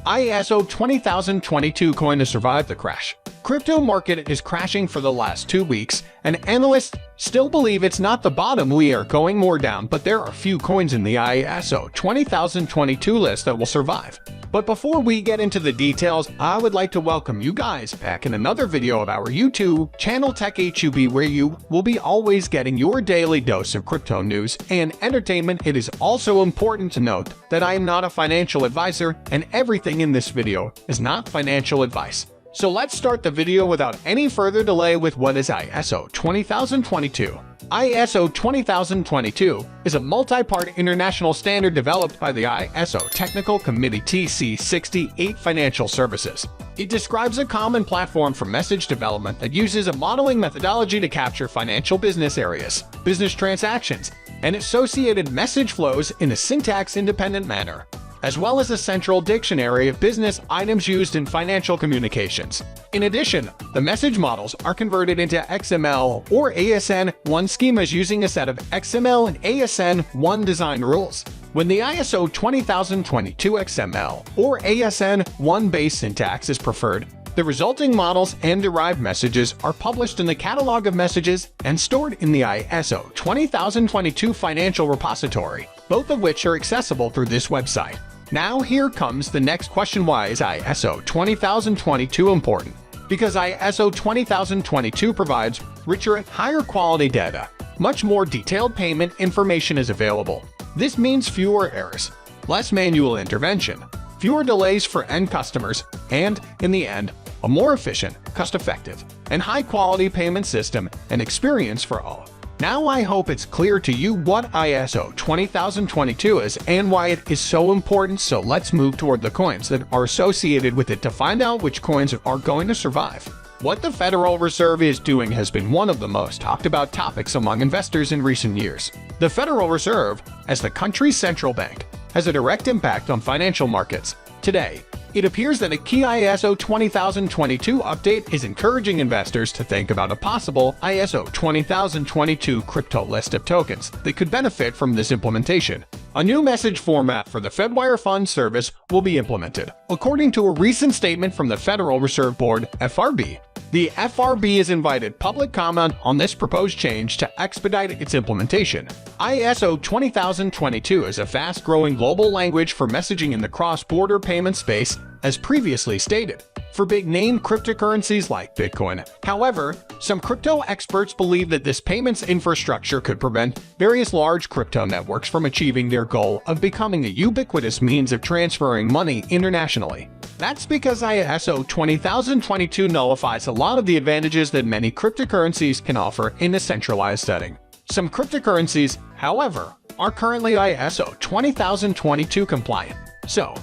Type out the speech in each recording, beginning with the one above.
ISO 20022 coin to survive the crash. Crypto market is crashing for the last 2 weeks, and analysts still believe it's not the bottom. We are going more down, but there are few coins in the ISO 20022 list that will survive. But before we get into the details, I would like to welcome you guys back in another video of our YouTube channel TechHub, where you will be always getting your daily dose of crypto news and entertainment. It is also important to note that I am not a financial advisor, and everything in this video is not financial advice. So let's start the video without any further delay with what is ISO 20022. ISO 20022 is a multi-part international standard developed by the ISO Technical Committee TC68 Financial Services. It describes a common platform for message development that uses a modeling methodology to capture financial business areas, business transactions, and associated message flows in a syntax-independent manner, as well as a central dictionary of business items used in financial communications. In addition, the message models are converted into XML or ASN1 schemas using a set of XML and ASN1 design rules. When the ISO 20022 XML or ASN1 base syntax is preferred, the resulting models and derived messages are published in the catalog of messages and stored in the ISO 20022 financial repository, both of which are accessible through this website. Now here comes the next question: why is ISO 20022 important? Because ISO 20022 provides richer and higher quality data. Much more detailed payment information is available. This means fewer errors, less manual intervention, fewer delays for end customers, and, in the end, a more efficient, cost-effective, and high-quality payment system and experience for all. Now I hope it's clear to you what ISO 20022 is and why it is so important, so let's move toward the coins that are associated with it to find out which coins are going to survive. What the Federal Reserve is doing has been one of the most talked about topics among investors in recent years. The Federal Reserve, as the country's central bank, has a direct impact on financial markets. Today, it appears that a key ISO 20022 update is encouraging investors to think about a possible ISO 20022 crypto list of tokens that could benefit from this implementation. A new message format for the Fedwire Fund service will be implemented, according to a recent statement from the Federal Reserve Board, FRB. The FRB has invited public comment on this proposed change to expedite its implementation. ISO 20022 is a fast-growing global language for messaging in the cross-border payment space, as previously stated, for big-name cryptocurrencies like Bitcoin. However, some crypto experts believe that this payments infrastructure could prevent various large crypto networks from achieving their goal of becoming a ubiquitous means of transferring money internationally. That's because ISO 20022 nullifies a lot of the advantages that many cryptocurrencies can offer in a centralized setting. Some cryptocurrencies, however, are currently ISO 20022 compliant. So,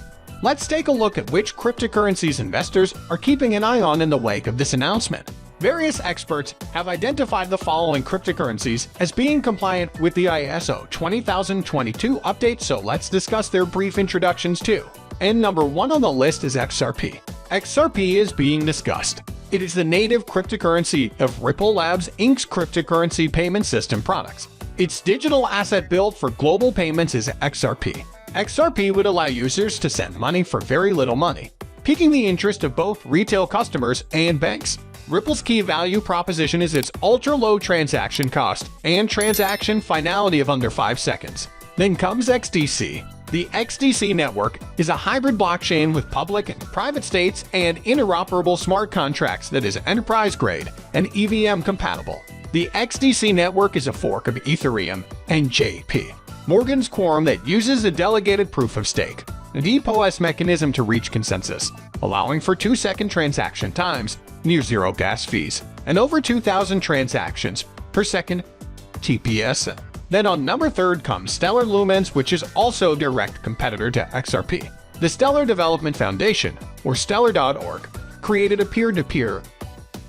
let's take a look at which cryptocurrencies investors are keeping an eye on in the wake of this announcement. Various experts have identified the following cryptocurrencies as being compliant with the ISO 20022 update, so let's discuss their brief introductions too. And number 1 on the list is XRP. XRP is being discussed. It is the native cryptocurrency of Ripple Labs Inc.'s cryptocurrency payment system products. Its digital asset built for global payments is XRP. XRP would allow users to send money for very little money, piquing the interest of both retail customers and banks. Ripple's key value proposition is its ultra-low transaction cost and transaction finality of under 5 seconds. Then comes XDC. The XDC network is a hybrid blockchain with public and private states and interoperable smart contracts that is enterprise-grade and EVM compatible. The XDC network is a fork of Ethereum and JP Morgan's Quorum that uses a delegated proof of stake, a DPoS mechanism to reach consensus, allowing for 2-second transaction times, near zero gas fees, and over 2,000 transactions per second TPS. Then on number 3 comes Stellar Lumens, which is also a direct competitor to XRP. The Stellar Development Foundation, or Stellar.org, created a peer-to-peer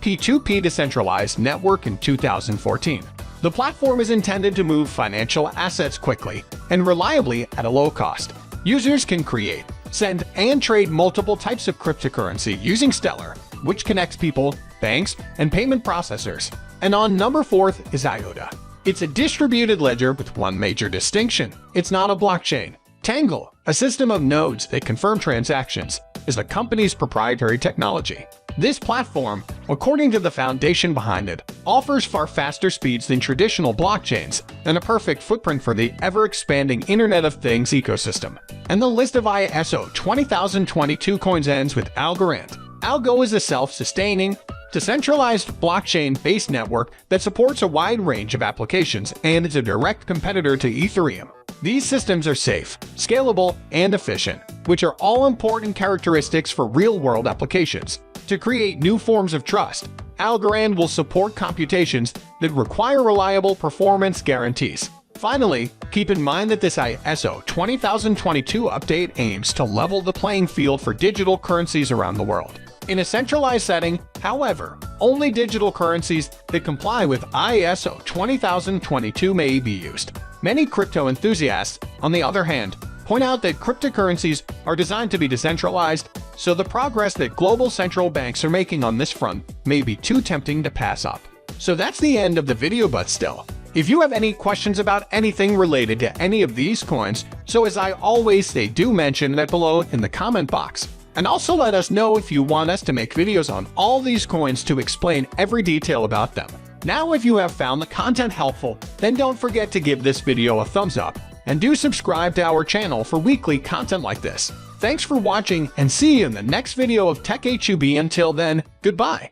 P2P decentralized network in 2014. The platform is intended to move financial assets quickly and reliably at a low cost. Users can create, send, and trade multiple types of cryptocurrency using Stellar, which connects people, banks, and payment processors. And on number 4 is IOTA. It's a distributed ledger with one major distinction: it's not a blockchain. Tangle, a system of nodes that confirm transactions, is the company's proprietary technology. This platform, according to the foundation behind it, offers far faster speeds than traditional blockchains and a perfect footprint for the ever-expanding Internet of Things ecosystem. And the list of ISO 20022 coins ends with Algorand. Algo is a self-sustaining, decentralized blockchain-based network that supports a wide range of applications and is a direct competitor to Ethereum. These systems are safe, scalable, and efficient, which are all important characteristics for real-world applications. To create new forms of trust, Algorand will support computations that require reliable performance guarantees. Finally, keep in mind that this ISO 20022 update aims to level the playing field for digital currencies around the world. In a centralized setting, however, only digital currencies that comply with ISO 20022 may be used. Many crypto enthusiasts, on the other hand, point out that cryptocurrencies are designed to be decentralized, so the progress that global central banks are making on this front may be too tempting to pass up. So that's the end of the video, but still, if you have any questions about anything related to any of these coins, so as I always say, do mention that below in the comment box. And also let us know if you want us to make videos on all these coins to explain every detail about them. Now, if you have found the content helpful, then don't forget to give this video a thumbs up, and do subscribe to our channel for weekly content like this. Thanks for watching, and see you in the next video of TechHUB. Until then, goodbye.